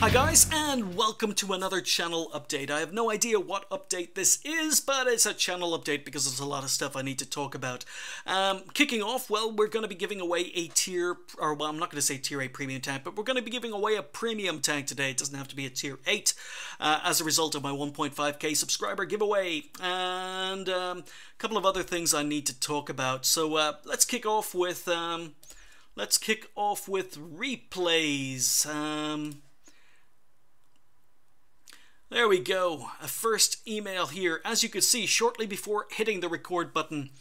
Hi guys, and welcome to another channel update. I have no idea what update this is, but it's a channel update because there's a lot of stuff I need to talk about. Kicking off, well, we're going to be giving away a tier, or well, I'm not going to say tier 8 premium tank, but we're going to be giving away a premium tank today. It doesn't have to be a tier 8, as a result of my 1.5k subscriber giveaway, and a couple of other things I need to talk about. So let's kick off with replays. There we go, a first email here. As you could see, shortly before hitting the record button,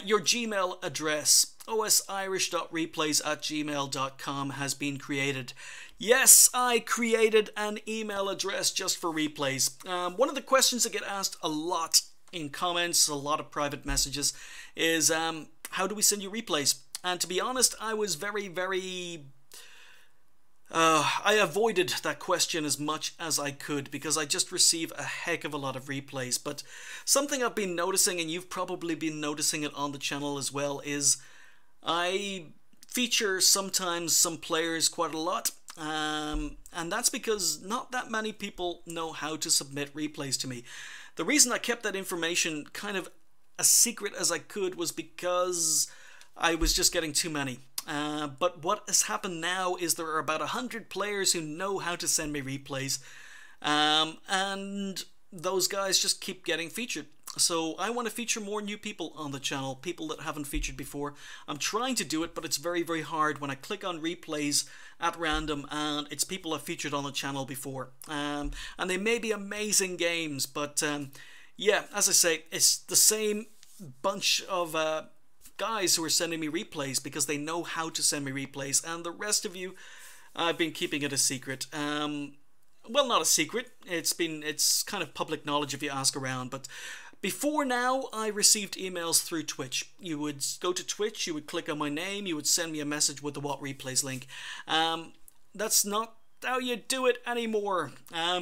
your Gmail address, osirish.replays@gmail.com, has been created. Yes, I created an email address just for replays. One of the questions that get asked a lot in comments, a lot of private messages, is how do we send you replays? And to be honest, I was I avoided that question as much as I could because I just receive a heck of a lot of replays. But something I've been noticing, and you've probably been noticing it on the channel as well, is I feature sometimes some players quite a lot. And that's because not that many people know how to submit replays to me. The reason I kept that information kind of as secret as I could was because I was just getting too many. But what has happened now is there are about 100 players who know how to send me replays, and those guys just keep getting featured. So I want to feature more new people on the channel, people that haven't featured before. I'm trying to do it, but it's very, very hard when I click on replays at random and it's people I've featured on the channel before. And they may be amazing games, but yeah, as I say, it's the same bunch of guys who are sending me replays because they know how to send me replays, and the rest of you, I've been keeping it a secret. Well, not a secret, it's kind of public knowledge if you ask around, but before now I received emails through Twitch. You would go to Twitch, you would click on my name, you would send me a message with the What Replays link. That's not how you do it anymore.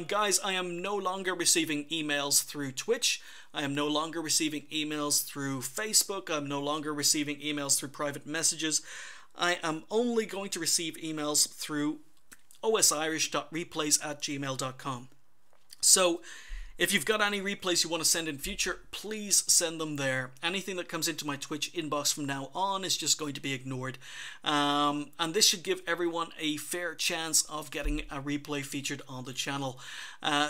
Guys, I am no longer receiving emails through Twitch. I am no longer receiving emails through Facebook. I'm no longer receiving emails through private messages. I am only going to receive emails through osirish.replays@gmail.com. So if you've got any replays you want to send in future, please send them there. Anything that comes into my Twitch inbox from now on is just going to be ignored. And this should give everyone a fair chance of getting a replay featured on the channel.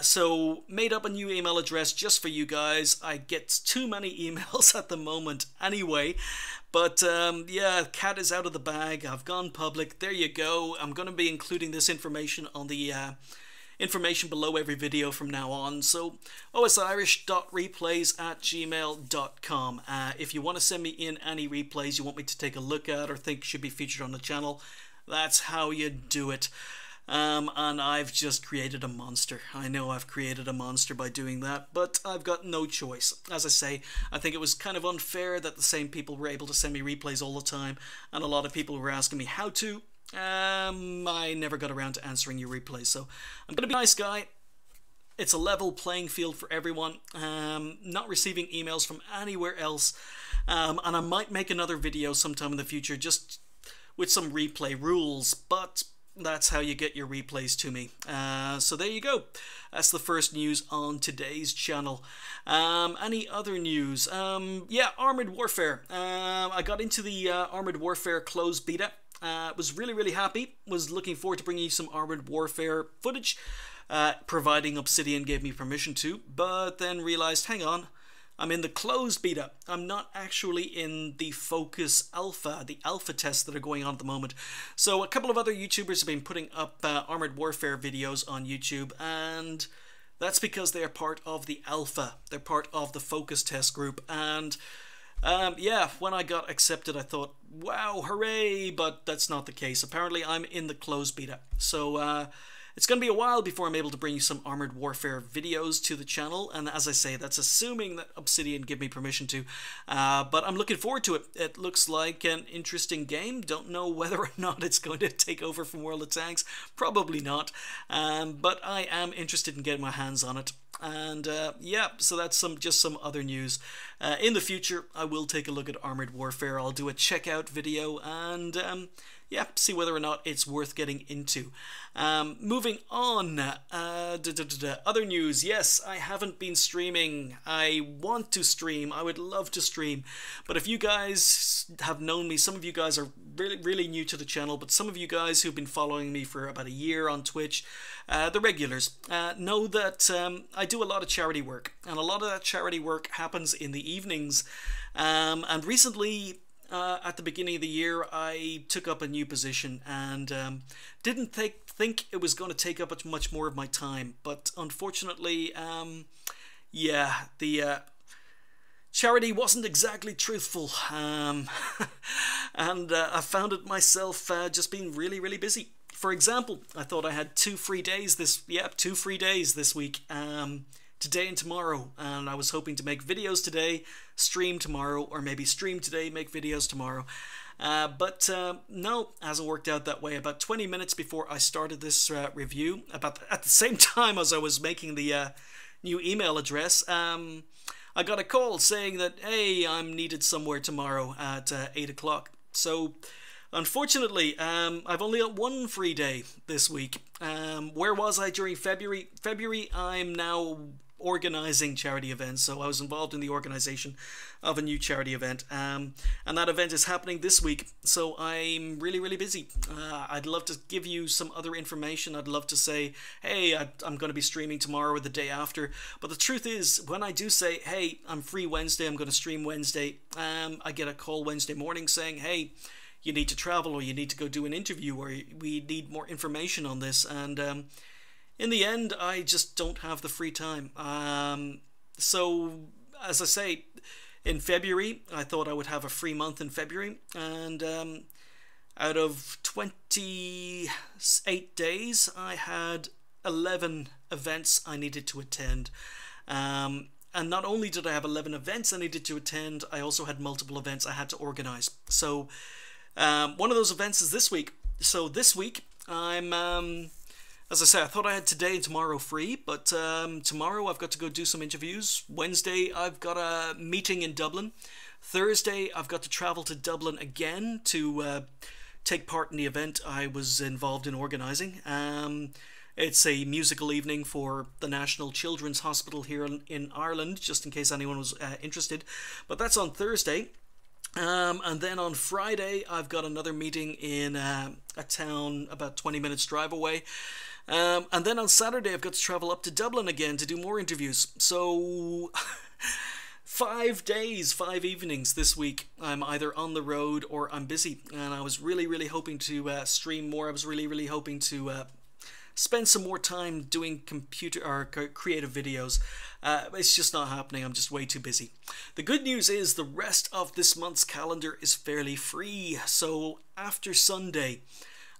So made up a new email address just for you guys. I get too many emails at the moment anyway. But yeah, cat is out of the bag. I've gone public. There you go. I'm going to be including this information on the information below every video from now on. So osirish.replays@gmail.com. If you want to send me in any replays you want me to take a look at or think should be featured on the channel, that's how you do it. And I've just created a monster. I know I've created a monster by doing that, but I've got no choice. As I say, I think it was kind of unfair that the same people were able to send me replays all the time, and a lot of people were asking me how to. I never got around to answering your replays, so I'm gonna be a nice guy. It's a level playing field for everyone. Not receiving emails from anywhere else, and I might make another video sometime in the future just with some replay rules, but that's how you get your replays to me. So there you go. That's the first news on today's channel. Any other news? Yeah, Armored Warfare. I got into the Armored Warfare closed beta. Was really happy. Was looking forward to bringing you some Armored Warfare footage, providing Obsidian gave me permission to, but then realized, hang on, I'm in the closed beta. I'm not actually in the Focus Alpha, the alpha tests that are going on at the moment. So a couple of other YouTubers have been putting up Armored Warfare videos on YouTube, and that's because they are part of the alpha. They're part of the Focus test group, and yeah, when I got accepted I thought, wow, hooray, but that's not the case. Apparently I'm in the closed beta. So it's going to be a while before I'm able to bring you some Armored Warfare videos to the channel, and as I say, that's assuming that Obsidian give me permission to, but I'm looking forward to it. It looks like an interesting game. Don't know whether or not it's going to take over from World of Tanks. Probably not, but I am interested in getting my hands on it. And yeah, so that's just some other news. In the future, I will take a look at Armored Warfare. I'll do a checkout video and yeah, see whether or not it's worth getting into. Moving on, other news. Yes, I haven't been streaming. I want to stream. I would love to stream. But if you guys have known me, some of you guys are really new to the channel, but some of you guys who've been following me for about a year on Twitch, the regulars, know that I do a lot of charity work. And a lot of that charity work happens in the evenings. And recently, at the beginning of the year, I took up a new position and didn't think it was going to take up much more of my time. But unfortunately, yeah, the charity wasn't exactly truthful. And I found it myself just being really busy. For example, I thought I had 2 free days this week. Today and tomorrow, and I was hoping to make videos today, stream tomorrow, or maybe stream today, make videos tomorrow. But no, hasn't worked out that way. About 20 minutes before I started this review, at the same time as I was making the new email address, I got a call saying that, hey, I'm needed somewhere tomorrow at 8 o'clock. So, unfortunately, I've only got 1 free day this week. Where was I during February? February, I'm now organizing charity events, so I was involved in the organization of a new charity event, and that event is happening this week, so I'm really busy. I'd love to give you some other information. I'd love to say, hey, I'm going to be streaming tomorrow or the day after, but the truth is, when I do say, hey, I'm free Wednesday, I'm going to stream Wednesday, I get a call Wednesday morning saying, hey, you need to travel, or you need to go do an interview, or we need more information on this, and in the end, I just don't have the free time. So, as I say, in February, I thought I would have a free month in February, and out of 28 days, I had 11 events I needed to attend. And not only did I have 11 events I needed to attend, I also had multiple events I had to organize. So, one of those events is this week. So this week, I'm... as I say, I thought I had today and tomorrow free, but tomorrow I've got to go do some interviews. Wednesday, I've got a meeting in Dublin. Thursday, I've got to travel to Dublin again to take part in the event I was involved in organising. It's a musical evening for the National Children's Hospital here in Ireland, just in case anyone was interested. But that's on Thursday. And then on Friday, I've got another meeting in a town about 20 minutes drive away. And then on Saturday, I've got to travel up to Dublin again to do more interviews. So, 5 days, 5 evenings this week, I'm either on the road or I'm busy. And I was really hoping to stream more. I was really hoping to spend some more time doing computer or creative videos. It's just not happening. I'm just way too busy. The good news is the rest of this month's calendar is fairly free. So, after Sunday,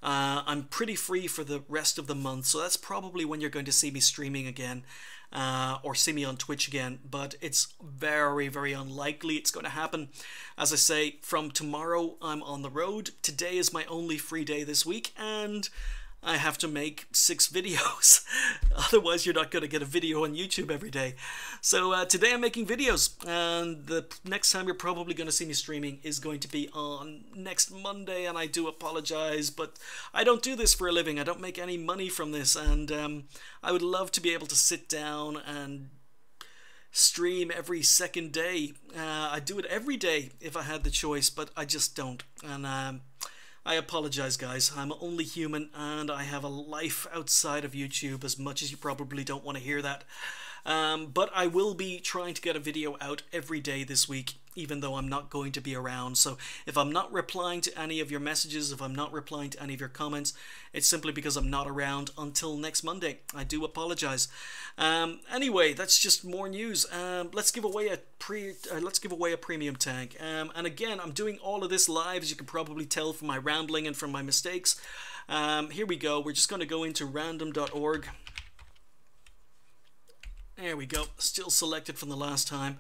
I'm pretty free for the rest of the month, so that's probably when you're going to see me streaming again, or see me on Twitch again, but it's very unlikely it's going to happen. As I say, from tomorrow I'm on the road. Today is my only free day this week, and I have to make 6 videos. Otherwise, you're not going to get a video on YouTube every day. So today I'm making videos, and the next time you're probably going to see me streaming is going to be on next Monday, and I do apologize, but I don't do this for a living. I don't make any money from this, and I would love to be able to sit down and stream every second day. I'd do it every day if I had the choice, but I just don't, and I apologize, guys. I'm only human, and I have a life outside of YouTube, as much as you probably don't want to hear that. But I will be trying to get a video out every day this week, even though I'm not going to be around. So if I'm not replying to any of your messages, if I'm not replying to any of your comments, it's simply because I'm not around until next Monday. I do apologize. Anyway, that's just more news. Let's give away a premium tag. And again, I'm doing all of this live, as you can probably tell from my rambling and from my mistakes. Here we go. We're just going to go into random.org. There we go, still selected from the last time.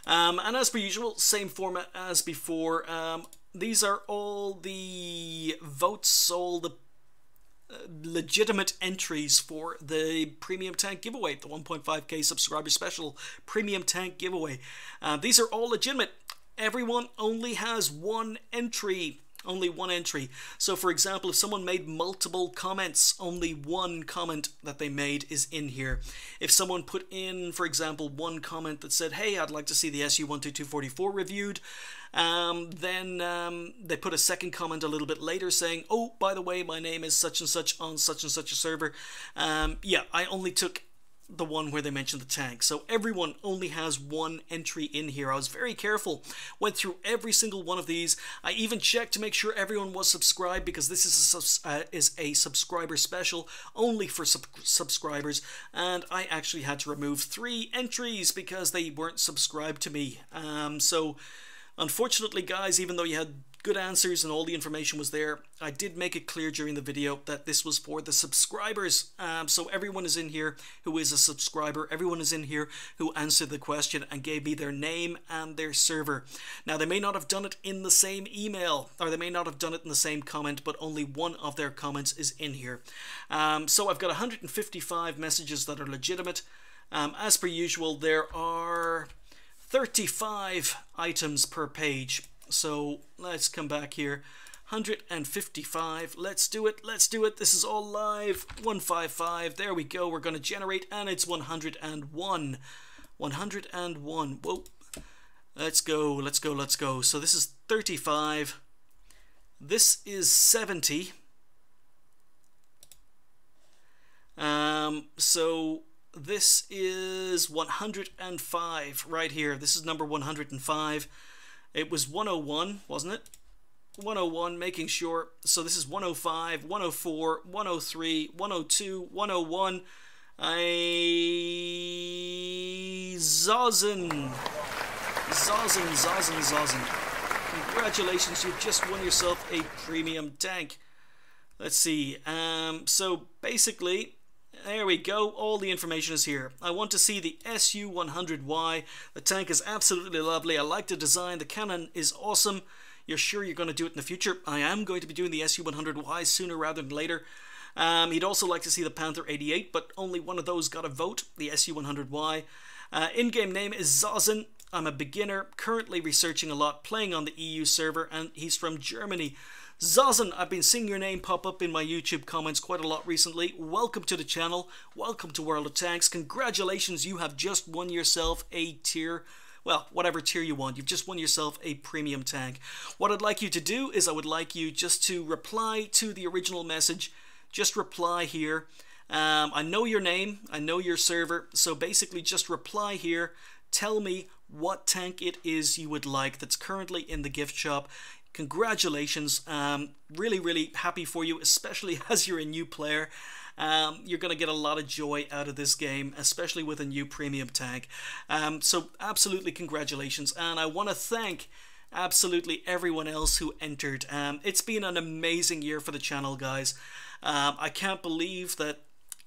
And as per usual, same format as before. These are all the votes, all the legitimate entries for the premium tank giveaway, the 1.5k subscriber special premium tank giveaway. These are all legitimate. Everyone only has one entry. Only one entry. So for example, if someone made multiple comments, only one comment that they made is in here. If someone put in, for example, one comment that said, hey, I'd like to see the SU-12244 reviewed, then they put a second comment a little bit later saying, oh, by the way, my name is such and such on such and such a server. Yeah, I only took the one where they mentioned the tank. So everyone only has one entry in here. I was very careful, went through every single one of these. I even checked to make sure everyone was subscribed, because this is a subscriber special only for subscribers, and I actually had to remove 3 entries because they weren't subscribed to me. So unfortunately, guys, even though you had good answers and all the information was there, I did make it clear during the video that this was for the subscribers. So everyone is in here who is a subscriber. Everyone is in here who answered the question and gave me their name and their server. Now, they may not have done it in the same email, or they may not have done it in the same comment, but only one of their comments is in here. So I've got 155 messages that are legitimate. As per usual, there are 35 items per page. So let's come back here. 155. Let's do it. Let's do it. This is all live. 155. There we go. We're going to generate, and it's 101. 101. Whoa. Let's go. Let's go. Let's go. So this is 35. This is 70. So this is 105 right here. This is number 105. It was 101, wasn't it? 101, making sure. So this is 105, 104, 103, 102, 101. Zozen. Congratulations, you've just won yourself a premium tank. Let's see. So basically, there we go. All the information is here. I want to see the SU-100Y. The tank is absolutely lovely. I like the design. The cannon is awesome. You're sure you're going to do it in the future? I am going to be doing the SU-100Y sooner rather than later. He'd also like to see the Panther 88, but only one of those got a vote, the SU-100Y. In-game name is Zozen. I'm a beginner, currently researching a lot, playing on the EU server, and he's from Germany. Zozen, I've been seeing your name pop up in my YouTube comments quite a lot recently. Welcome to the channel. Welcome to World of Tanks. Congratulations, you have just won yourself a tier. Well, whatever tier you want, you've just won yourself a premium tank. What I'd like you to do is I would like you just to reply to the original message. Just reply here. I know your name, I know your server, so basically just reply here. Tell me what tank it is you would like that's currently in the gift shop. Congratulations. Really, really happy for you, especially as you're a new player. You're going to get a lot of joy out of this game, especially with a new premium tank. So absolutely congratulations, and I want to thank absolutely everyone else who entered. It's been an amazing year for the channel, guys. I can't believe that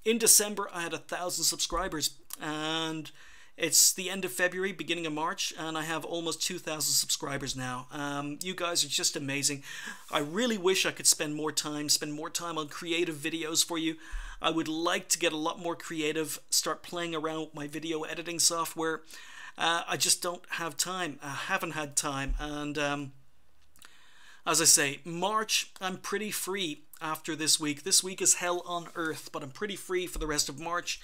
in December I had 1,000 subscribers, and it's the end of February, beginning of March, and I have almost 2,000 subscribers now. You guys are just amazing. I really wish I could spend more time on creative videos for you. I would like to get a lot more creative, start playing around with my video editing software. I just don't have time. I haven't had time, and as I say, March, I'm pretty free after this week. This week is hell on earth, but I'm pretty free for the rest of March.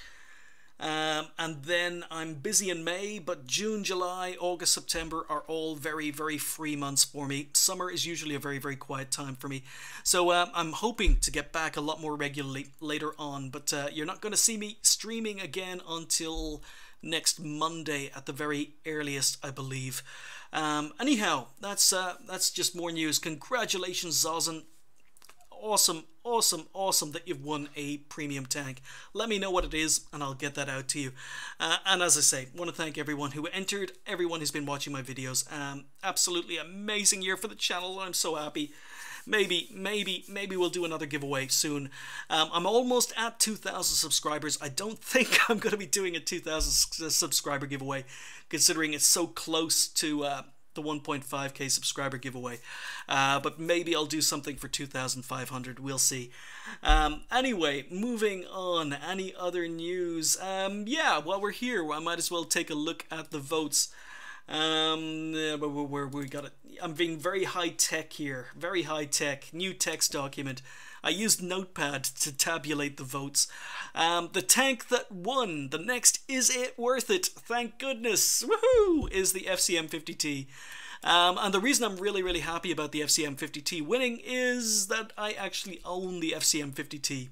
And then I'm busy in May, but June, July, August, September are all very, very free months for me. Summer is usually a very, very quiet time for me. So I'm hoping to get back a lot more regularly later on, but you're not going to see me streaming again until next Monday at the very earliest, I believe. Anyhow, that's just more news. Congratulations, Zozen. Awesome, awesome, awesome that you've won a premium tank. Let me know what it is and I'll get that out to you. And as I say, I want to thank everyone who entered, everyone who's been watching my videos. Absolutely amazing year for the channel. I'm so happy. Maybe we'll do another giveaway soon. I'm almost at 2,000 subscribers. I don't think I'm going to be doing a 2,000 subscriber giveaway, considering it's so close to the 1.5k subscriber giveaway. But maybe I'll do something for 2,500. We'll see. Anyway, moving on. Any other news? Yeah, while we're here, I might as well take a look at the votes. Where we got it. I'm being very high tech here. Very high tech. New text document. I used Notepad to tabulate the votes. The tank that won, the next Is It Worth It? Thank goodness, woohoo, is the FCM50T. And the reason I'm really happy about the FCM50T winning is that I actually own the FCM50T.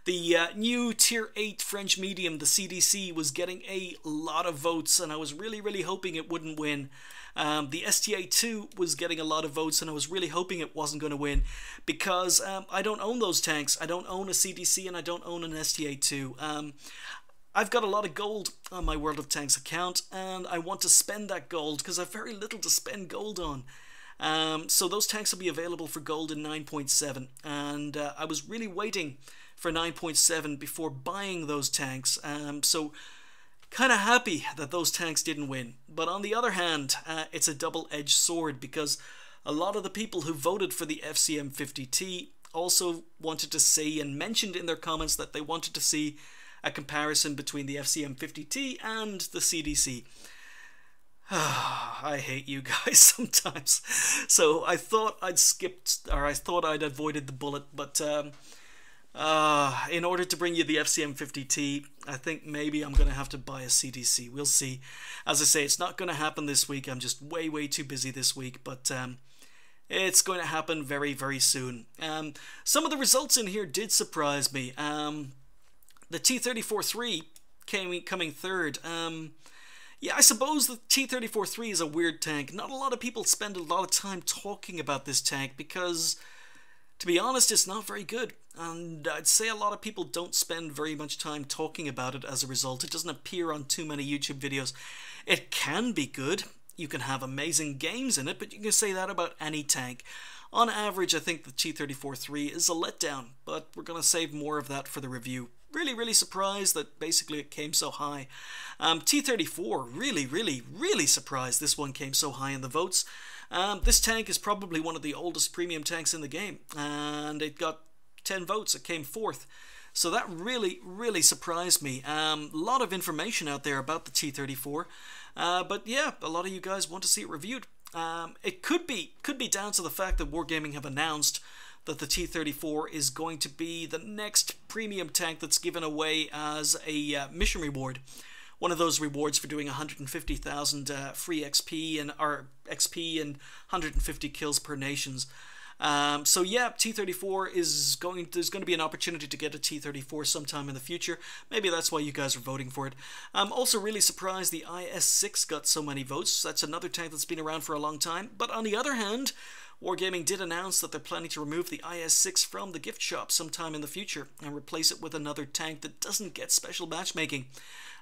The new Tier 8 French medium, the CDC, was getting a lot of votes, and I was really hoping it wouldn't win. The STA2 was getting a lot of votes, and I was really hoping it wasn't going to win because I don't own those tanks. I don't own a CDC and I don't own an STA2. I've got a lot of gold on my World of Tanks account, and I want to spend that gold because I've very little to spend gold on. So those tanks will be available for gold in 9.7, and I was really waiting for 9.7 before buying those tanks. So kind of happy that those tanks didn't win. But on the other hand, it's a double-edged sword because a lot of the people who voted for the FCM50T also wanted to see and mentioned in their comments that they wanted to see a comparison between the FCM50T and the CDC. I hate you guys sometimes. So I thought I'd skipped, or I thought I'd avoided the bullet, but in order to bring you the FCM50T, I think maybe I'm going to have to buy a CDC. We'll see. As I say, it's not going to happen this week. I'm just way too busy this week, but it's going to happen very soon. Some of the results in here did surprise me. The T-34-3 coming third. Yeah, I suppose the T-34-3 is a weird tank. Not a lot of people spend a lot of time talking about this tank because, to be honest, it's not very good. And I'd say a lot of people don't spend very much time talking about it as a result. It doesn't appear on too many YouTube videos. It can be good. You can have amazing games in it, but you can say that about any tank. On average, I think the T-34-3 is a letdown, but we're going to save more of that for the review. Really surprised that basically it came so high. T-34, really surprised this one came so high in the votes. This tank is probably one of the oldest premium tanks in the game, and it got 10 votes. It came fourth. So that really surprised me. A lot of information out there about the T-34, but yeah, a lot of you guys want to see it reviewed. It could be down to the fact that Wargaming have announced that the T-34 is going to be the next premium tank that's given away as a mission reward. One of those rewards for doing 150,000 free XP and 150 kills per nations. So yeah, T-34 is there's going to be an opportunity to get a T-34 sometime in the future. Maybe that's why you guys are voting for it. I'm also really surprised the IS-6 got so many votes. That's another tank that's been around for a long time. But on the other hand, Wargaming did announce that they're planning to remove the IS-6 from the gift shop sometime in the future and replace it with another tank that doesn't get special matchmaking.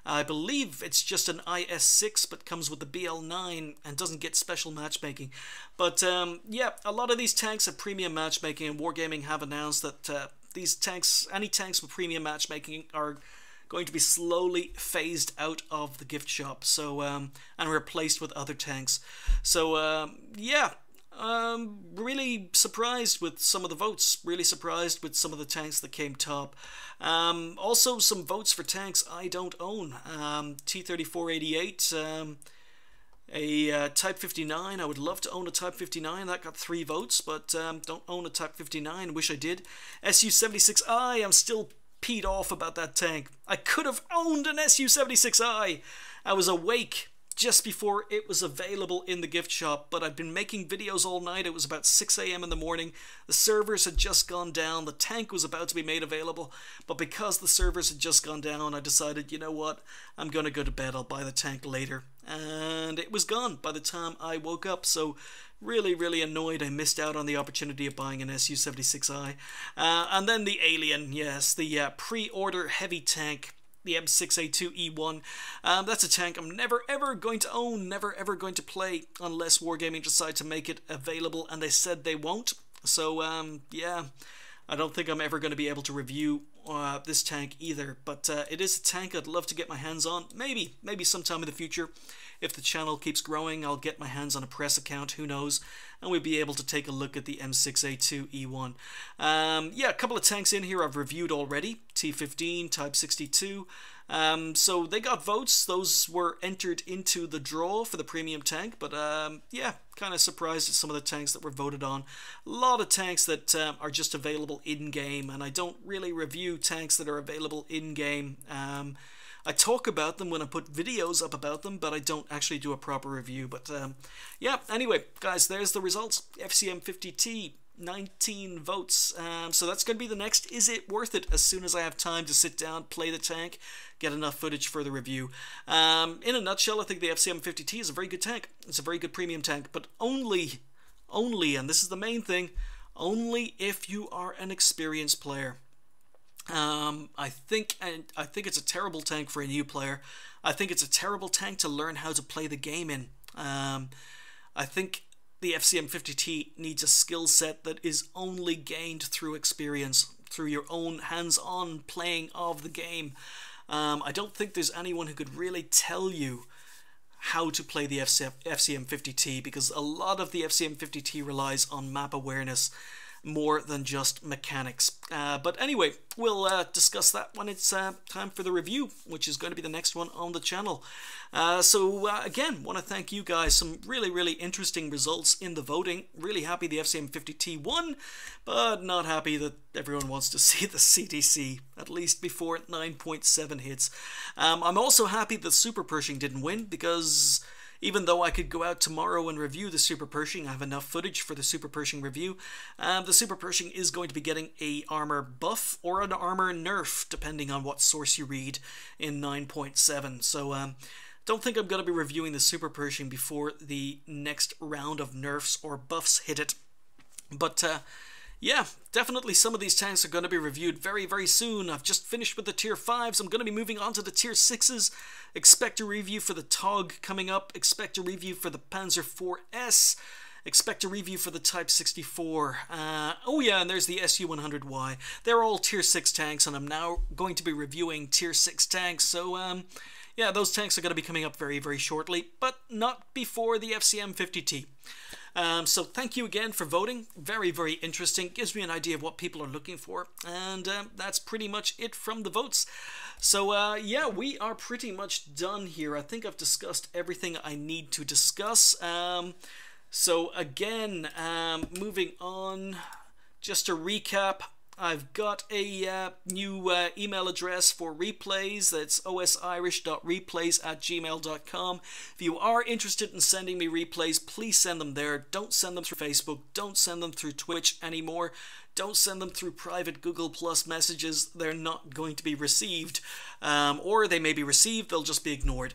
I believe it's just an IS-6 but comes with the BL-9 and doesn't get special matchmaking. But yeah, a lot of these tanks have premium matchmaking, and Wargaming have announced that these tanks, any tanks with premium matchmaking, are going to be slowly phased out of the gift shop, so and replaced with other tanks. So yeah, really surprised with some of the votes, really surprised with some of the tanks that came top. Also some votes for tanks I don't own. T-34-88, a Type 59. I would love to own a Type 59. That got 3 votes, but don't own a Type 59. Wish I did. Su-76I, I'm still peed off about that tank. I could have owned an Su-76I. I was awake just before it was available in the gift shop, but I'd been making videos all night. It was about 6 a.m. in the morning. The servers had just gone down. The tank was about to be made available, but because the servers had just gone down, I decided, you know what, I'm going to go to bed. I'll buy the tank later. And it was gone by the time I woke up, so really annoyed I missed out on the opportunity of buying an Su-76I. And then the Alien, yes, the pre-order heavy tank, the M6A2E1. That's a tank I'm never ever going to own, never ever going to play unless Wargaming decide to make it available, and they said they won't. So yeah, I don't think I'm ever going to be able to review this tank either, but it is a tank I'd love to get my hands on. Maybe sometime in the future, if the channel keeps growing, I'll get my hands on a press account, who knows, and we'll be able to take a look at the M6A2E1. Yeah, a couple of tanks in here I've reviewed already, T15, Type 62, so they got votes. Those were entered into the draw for the premium tank, but yeah, kind of surprised at some of the tanks that were voted on. A lot of tanks that are just available in-game, and I don't really review tanks that are available in-game. I talk about them when I put videos up about them, but I don't actually do a proper review. But yeah, anyway, guys, there's the results. FCM50T, 19 votes. So that's going to be the next Is It Worth It? As soon as I have time to sit down, play the tank, get enough footage for the review. In a nutshell, I think the FCM50T is a very good tank. It's a very good premium tank, but only, and this is the main thing, only if you are an experienced player. I think it's a terrible tank for a new player. I think it's a terrible tank to learn how to play the game in. I think the FCM50T needs a skill set that is only gained through experience, through your own hands-on playing of the game. I don't think there's anyone who could really tell you how to play the FCM50T, because a lot of the FCM50T relies on map awareness more than just mechanics. But anyway, we'll discuss that when it's time for the review, which is going to be the next one on the channel. So again, want to thank you guys. Some really interesting results in the voting. Really happy the FCM50T won, but not happy that everyone wants to see the CDC, at least before 9.7 hits. I'm also happy that Super Pershing didn't win, because even though I could go out tomorrow and review the Super Pershing, I have enough footage for the Super Pershing review. The Super Pershing is going to be getting a armor buff or an armor nerf, depending on what source you read in 9.7. So don't think I'm going to be reviewing the Super Pershing before the next round of nerfs or buffs hit it. But yeah, definitely some of these tanks are going to be reviewed very soon. I've just finished with the Tier 5s. I'm going to be moving on to the Tier 6s. Expect a review for the TOG coming up. Expect a review for the Panzer IV-S. Expect a review for the Type 64. Oh yeah, and there's the Su-100Y. They're all Tier 6 tanks, and I'm now going to be reviewing Tier 6 tanks. So yeah, those tanks are going to be coming up very shortly, but not before the FCM50T. So thank you again for voting. Very interesting. Gives me an idea of what people are looking for. And that's pretty much it from the votes. So yeah, we are pretty much done here. I think I've discussed everything I need to discuss. So again, moving on, just to recap, I've got a new email address for replays. That's osirish.replays@gmail.com. If you are interested in sending me replays, please send them there. Don't send them through Facebook. Don't send them through Twitch anymore. Don't send them through private Google Plus messages. They're not going to be received. Or they may be received, they'll just be ignored.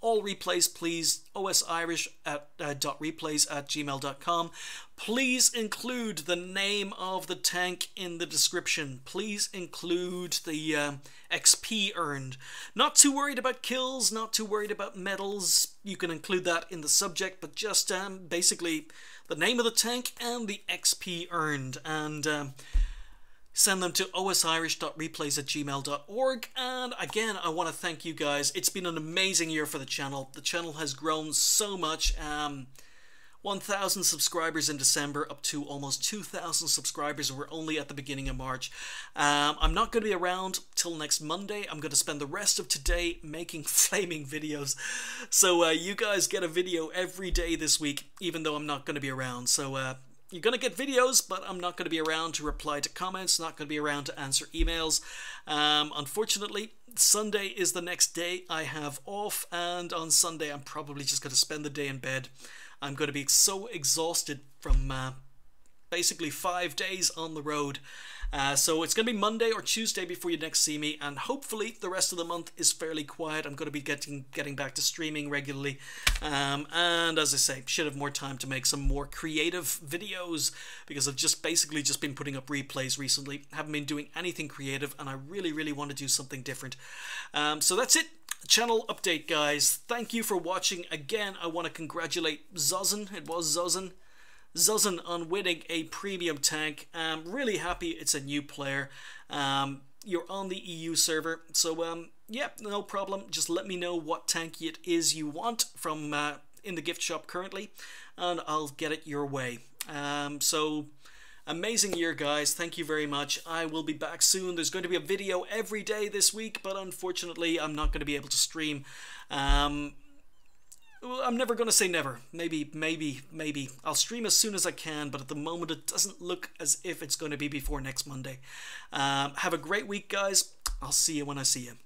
All replays, please, osirish.replays@gmail.com. Please include the name of the tank in the description. Please include the XP earned. Not too worried about kills, not too worried about medals. You can include that in the subject, but just basically the name of the tank and the XP earned. And send them to osirish.replays@gmail.org. And again, I want to thank you guys. It's been an amazing year for the channel. The channel has grown so much. 1,000 subscribers in December, up to almost 2,000 subscribers. We're only at the beginning of March. I'm not going to be around till next Monday. I'm going to spend the rest of today making flaming videos. So you guys get a video every day this week, even though I'm not going to be around. So you're going to get videos, but I'm not going to be around to reply to comments, not going to be around to answer emails. Unfortunately, Sunday is the next day I have off, and on Sunday I'm probably just going to spend the day in bed. I'm going to be so exhausted from basically 5 days on the road. So it's going to be Monday or Tuesday before you next see me, and hopefully the rest of the month is fairly quiet. I'm going to be getting back to streaming regularly, and as I say, should have more time to make some more creative videos, because I've basically just been putting up replays recently. Haven't been doing anything creative, and I really want to do something different. So that's it. Channel update, guys. Thank you for watching. Again, I want to congratulate Zozan. It was Zozan on winning a premium tank. I'm really happy it's a new player. you're on the EU server. So yeah, no problem. Just let me know what tank it is you want from in the gift shop currently, and I'll get it your way. So amazing year, guys. Thank you very much. I will be back soon. There's going to be a video every day this week, but unfortunately I'm not going to be able to stream. I'm never going to say never. Maybe. I'll stream as soon as I can, but at the moment it doesn't look as if it's going to be before next Monday. Have a great week, guys. I'll see you when I see you.